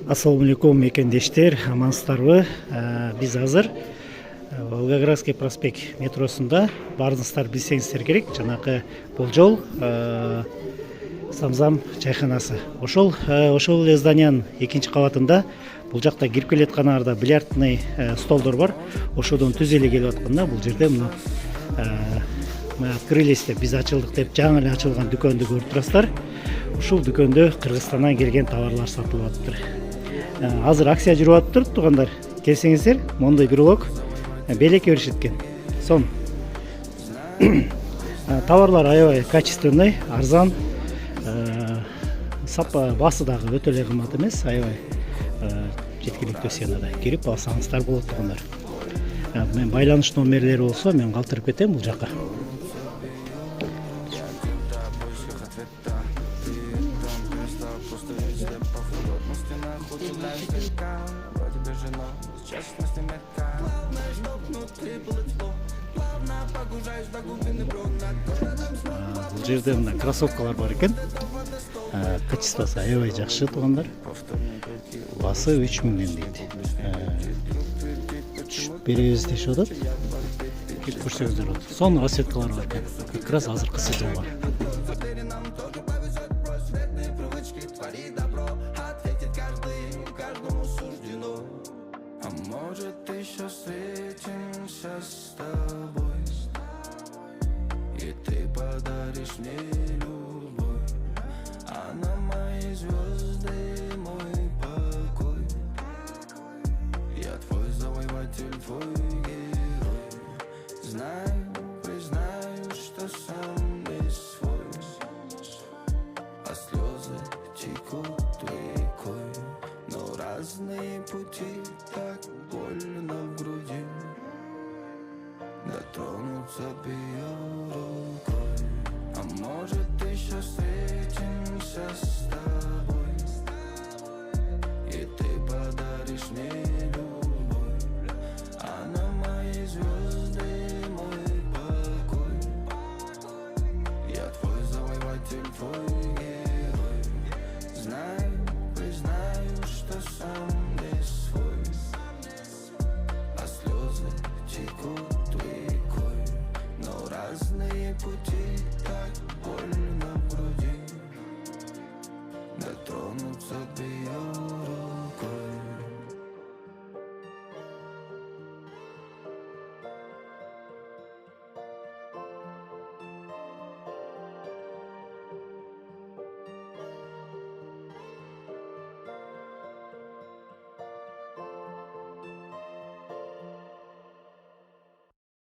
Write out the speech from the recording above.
Ассаламу алейкум мекендештер, амансыздарбы? Биз азыр Волгоградский проспект метросунда барыңыздар билсеңиздер керек. Жанакы бул жол Самзам чайханасы. Ошол эле зданиянын экинчи кабатында бул жакта кирип келаткандарда бильярдный столдор бар. Ошодон түз эле келип атканда бул жерде мына мы открылись деп, биз ачылдык деп жаңы эле ачылган дүкөндү көрүп турасыздар. Ушул дүкөндө Кыргызстандан келген товарлар сатылып атыптыр. Азыр акция жүрүп атыптыр, туугандар. Келсеңиздер, мондой бир улок белек беришет экен. Сон. Товарлар аябай качественный, арзан. Сапа басы дагы өтө эле кымбат эмес, аябай жеткиликтүү ценада. Кирип алсаңыздар болот, туугандар. Мен байланыш номерлери болсо, мен калтырып кетем бул жакка. Бул жерде мына кроссовкалар бар экен. Качествосы аябай жакшы, туугандар. Басы 3000 дейт. Беребиз дешип атат. Келип көрсөңүздөр болот. Сон расцветкалар бар экен. Как раз азыркы сезон бар. Может, еще встретимся с тобой, и ты подаришь мне любовь, а на мои звезды мой покой. Я твой завоеватель, твой герой. Знаю, признаю, что сам не свой, а слезы текут рекой. Но разные пути, так больно в груди, дотронуться бьет.